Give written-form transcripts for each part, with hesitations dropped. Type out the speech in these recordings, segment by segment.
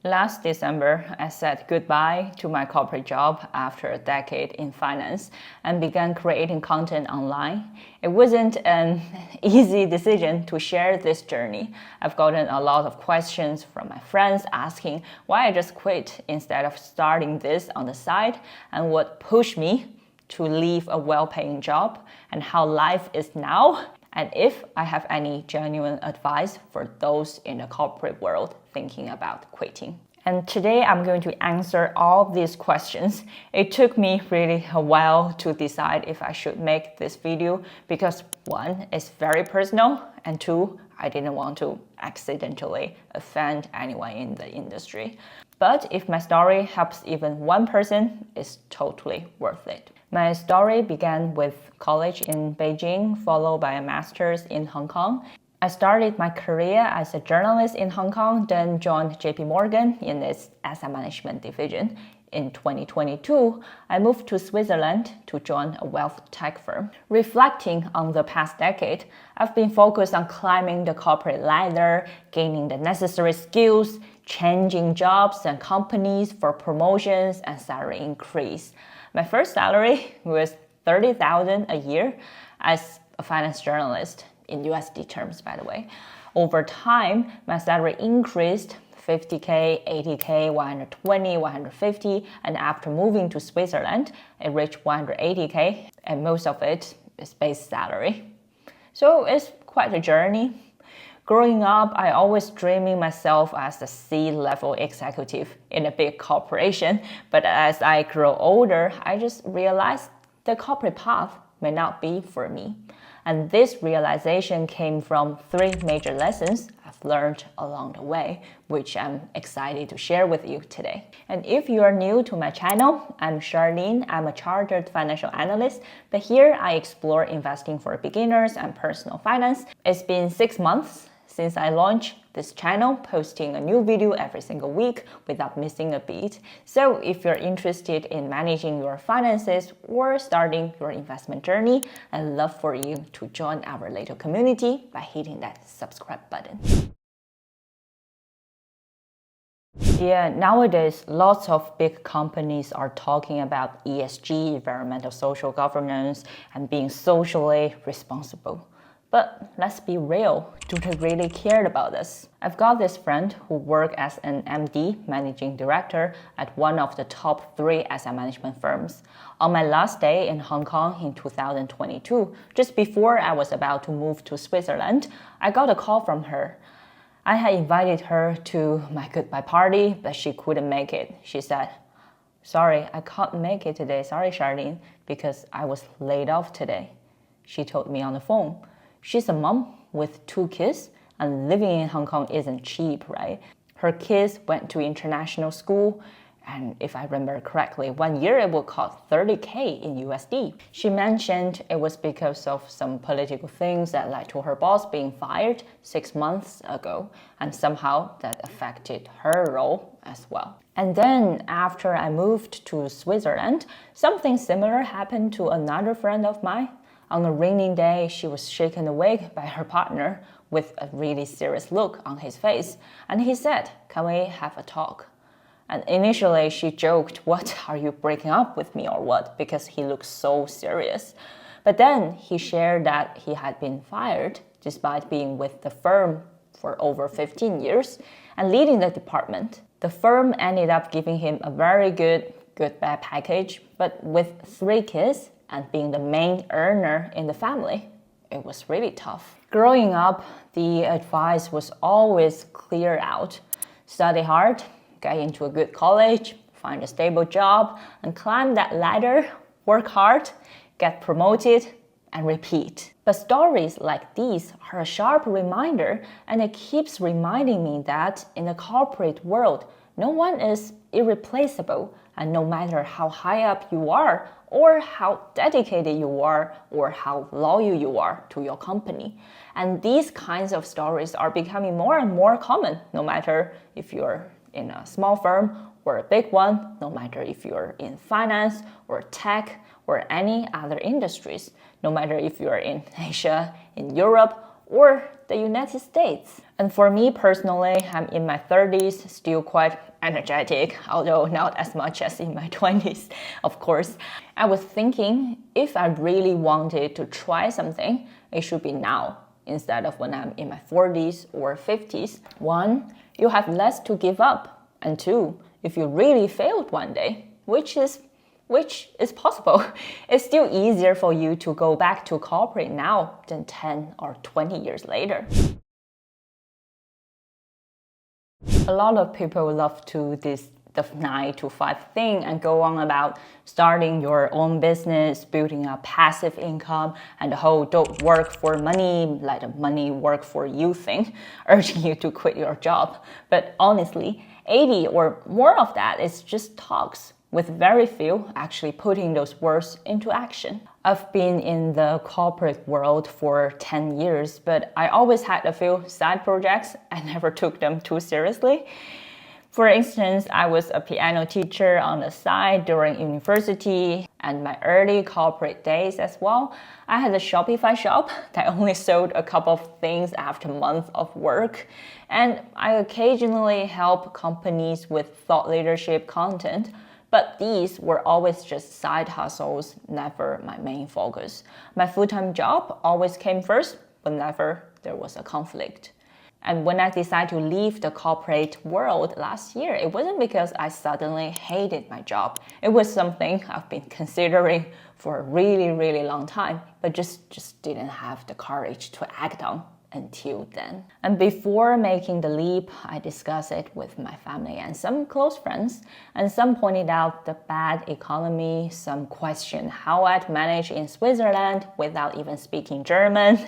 Last December, I said goodbye to my corporate job after a decade in finance and began creating content online. It wasn't an easy decision to share this journey. I've gotten a lot of questions from my friends asking why I just quit instead of starting this on the side and what pushed me to leave a well-paying job and how life is now, and if I have any genuine advice for those in the corporate world thinking about quitting. And today I'm going to answer all these questions. It took me really a while to decide if I should make this video because one, it's very personal, and two, I didn't want to accidentally offend anyone in the industry. But if my story helps even one person, it's totally worth it. My story began with college in Beijing, followed by a master's in Hong Kong. I started my career as a journalist in Hong Kong, then joined JP Morgan in its asset management division. In 2022, I moved to Switzerland to join a wealth tech firm. Reflecting on the past decade, I've been focused on climbing the corporate ladder, gaining the necessary skills, changing jobs and companies for promotions and salary increase. My first salary was $30,000 a year as a finance journalist, in USD terms, by the way. Over time, my salary increased 50K, 80K, 120, 150, and after moving to Switzerland, it reached 180K, and most of it is base salary. So it's quite a journey. Growing up, I always dreaming myself as a C-level executive in a big corporation, but as I grow older, I just realized the corporate path may not be for me. And this realization came from three major lessons I've learned along the way, which I'm excited to share with you today. And if you are new to my channel, I'm Charlene. I'm a chartered financial analyst, but here I explore investing for beginners and personal finance. It's been 6 months since I launched this channel, posting a new video every single week without missing a beat. So if you're interested in managing your finances or starting your investment journey, I'd love for you to join our little community by hitting that subscribe button. Yeah, nowadays, lots of big companies are talking about ESG, environmental social governance, and being socially responsible. But let's be real, do they really care about this? I've got this friend who works as an MD, managing director, at one of the top 3 asset management firms. On my last day in Hong Kong in 2022, just before I was about to move to Switzerland, I got a call from her. I had invited her to my goodbye party, but she couldn't make it. She said, "Sorry, I can't make it today. Sorry, Charlene, because I was laid off today." She told me on the phone. She's a mom with 2 kids, and living in Hong Kong isn't cheap, right? Her kids went to international school, and if I remember correctly, 1 year it would cost 30K in USD. She mentioned it was because of some political things that led to her boss being fired 6 months ago, and somehow that affected her role as well. And then after I moved to Switzerland, something similar happened to another friend of mine. On a rainy day, she was shaken awake by her partner with a really serious look on his face. And he said, "Can we have a talk?" And initially she joked, "What, are you breaking up with me or what?" Because he looked so serious. But then he shared that he had been fired despite being with the firm for over 15 years and leading the department. The firm ended up giving him a very good bad package, but with 3 kids, and being the main earner in the family, it was really tough. Growing up, the advice was always clear out. Study hard, get into a good college, find a stable job, and climb that ladder, work hard, get promoted, and repeat. But stories like these are a sharp reminder, and it keeps reminding me that in the corporate world, no one is irreplaceable, and no matter how high up you are, or how dedicated you are, or how loyal you are to your company. And these kinds of stories are becoming more and more common, no matter if you're in a small firm or a big one, no matter if you're in finance or tech or any other industries, no matter if you're in Asia, in Europe, or the United States. And for me personally, I'm in my 30s, still quite energetic, although not as much as in my 20s, of course. I was thinking if I really wanted to try something, it should be now instead of when I'm in my 40s or 50s. One, you have less to give up. And two, if you really failed one day, which is possible, it's still easier for you to go back to corporate now than 10 or 20 years later. A lot of people love to do the 9 to 5 thing and go on about starting your own business, building a passive income, and the whole don't work for money, let the money work for you thing, urging you to quit your job. But honestly, 80 or more of that is just talks, with very few actually putting those words into action. I've been in the corporate world for 10 years, but I always had a few side projects. I never took them too seriously. For instance, I was a piano teacher on the side during university and my early corporate days as well. I had a Shopify shop that only sold a couple of things after months of work. And I occasionally help companies with thought leadership content. But these were always just side hustles, never my main focus. My full-time job always came first whenever there was a conflict. And when I decided to leave the corporate world last year, it wasn't because I suddenly hated my job. It was something I've been considering for a really, really long time, but just didn't have the courage to act on until then. And before making the leap, I discussed it with my family and some close friends, and some pointed out the bad economy, some questioned how I'd manage in Switzerland without even speaking German,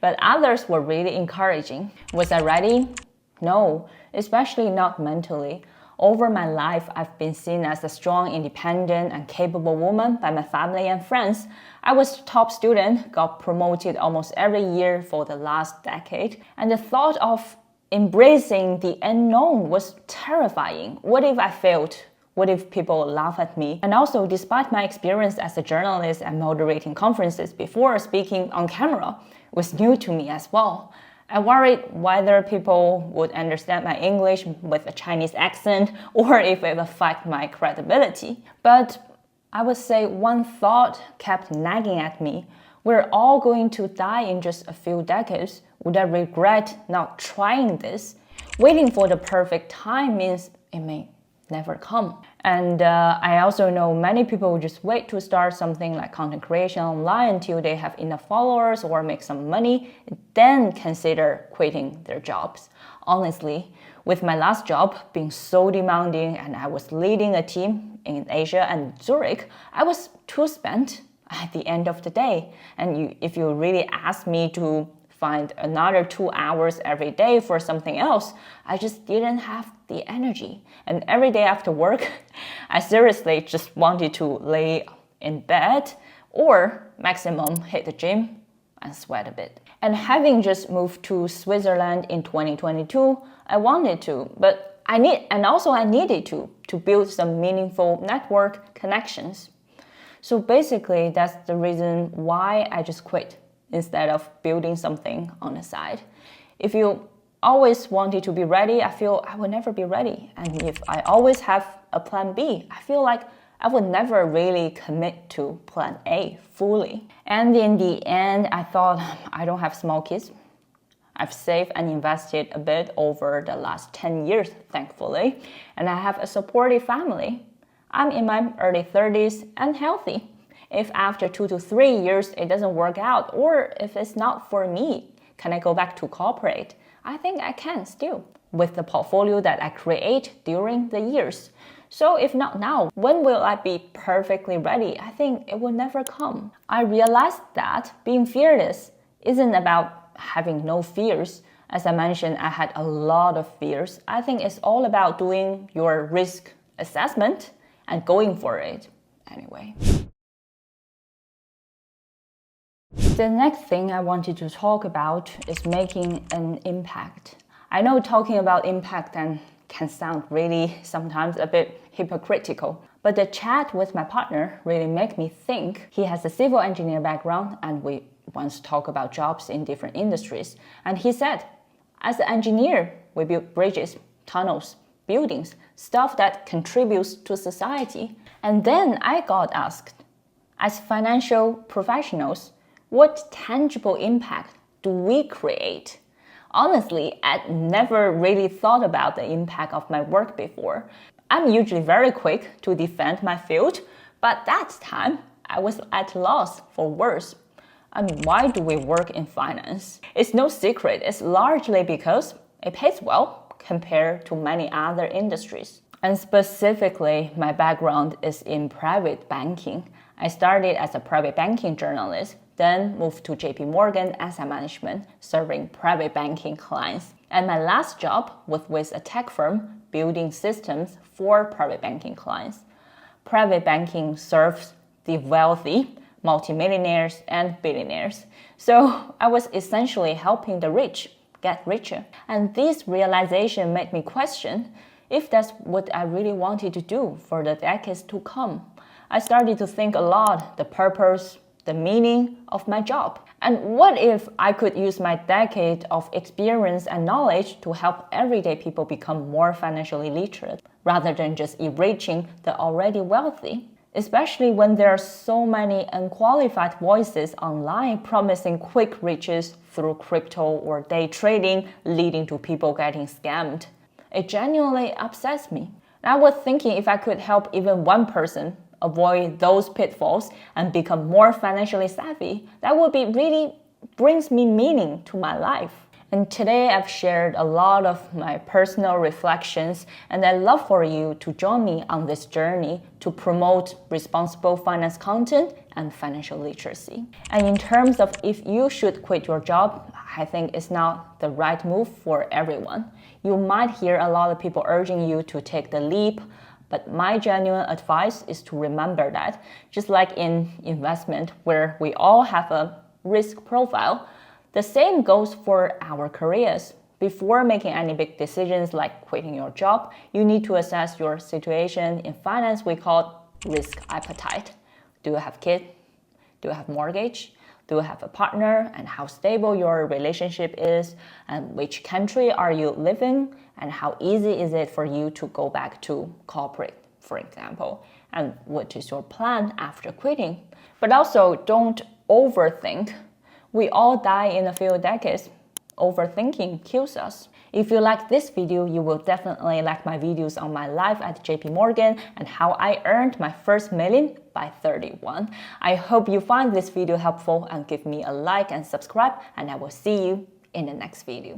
but others were really encouraging. Was I ready? No, especially not mentally. Over my life, I've been seen as a strong, independent, and capable woman by my family and friends. I was the top student, got promoted almost every year for the last decade, and the thought of embracing the unknown was terrifying. What if I failed? What if people laugh at me? And also, despite my experience as a journalist and moderating conferences before speaking on camera, it was new to me as well. I worried whether people would understand my English with a Chinese accent or if it would affect my credibility. But I would say one thought kept nagging at me. We're all going to die in just a few decades. Would I regret not trying this? Waiting for the perfect time means it may never come. And I also know many people just wait to start something like content creation online until they have enough followers or make some money, then consider quitting their jobs. Honestly, with my last job being so demanding and I was leading a team in Asia and Zurich, I was too spent at the end of the day. And if you really ask me to find another 2 hours every day for something else, I just didn't have the energy. And every day after work, I seriously just wanted to lay in bed or maximum hit the gym and sweat a bit. And having just moved to Switzerland in 2022, I wanted to, but I needed to build some meaningful network connections. So basically, that's the reason why I just quit instead of building something on the side. If you always wanted to be ready, I feel I would never be ready. And if I always have a plan B, I feel like I would never really commit to plan A fully. And in the end, I thought I don't have small kids. I've saved and invested a bit over the last 10 years, thankfully, and I have a supportive family. I'm in my early 30s and healthy. If after 2 to 3 years it doesn't work out, or if it's not for me, can I go back to corporate? I think I can still, with the portfolio that I create during the years. So if not now, when will I be perfectly ready? I think it will never come. I realized that being fearless isn't about having no fears. As I mentioned, I had a lot of fears. I think it's all about doing your risk assessment and going for it anyway. The next thing I wanted to talk about is making an impact. I know talking about impact can sound really sometimes a bit hypocritical, but the chat with my partner really made me think. He has a civil engineer background and we once talked about jobs in different industries, and he said, as an engineer, we build bridges, tunnels, buildings, stuff that contributes to society. And then I got asked, as financial professionals, what tangible impact do we create? Honestly, I'd never really thought about the impact of my work before. I'm usually very quick to defend my field, but that time I was at loss for words. I mean, why do we work in finance? It's no secret, it's largely because it pays well compared to many other industries. And specifically, my background is in private banking. I started as a private banking journalist, then moved to JP Morgan Asset Management, serving private banking clients. And my last job was with a tech firm building systems for private banking clients. Private banking serves the wealthy, multimillionaires, and billionaires. So I was essentially helping the rich get richer. And this realization made me question if that's what I really wanted to do for the decades to come. I started to think a lot the purpose, the meaning of my job. And what if I could use my decade of experience and knowledge to help everyday people become more financially literate, rather than just enriching the already wealthy? Especially when there are so many unqualified voices online promising quick riches through crypto or day trading, leading to people getting scammed. It genuinely upsets me. And I was thinking if I could help even one person avoid those pitfalls and become more financially savvy, that would be really brings me meaning to my life. And today I've shared a lot of my personal reflections, and I'd love for you to join me on this journey to promote responsible finance content and financial literacy. And in terms of if you should quit your job, I think it's not the right move for everyone. You might hear a lot of people urging you to take the leap, but my genuine advice is to remember that, just like in investment, where we all have a risk profile, the same goes for our careers. Before making any big decisions like quitting your job, you need to assess your situation. In finance, we call it risk appetite. Do you have kids? Do you have mortgage? Do you have a partner? And how stable your relationship is? And which country are you living? And how easy is it for you to go back to corporate, for example? And what is your plan after quitting? But also, don't overthink. We all die in a few decades. Overthinking kills us. If you like this video, you will definitely like my videos on my life at JP Morgan and how I earned my first million by 31. I hope you find this video helpful and give me a like and subscribe, and I will see you in the next video.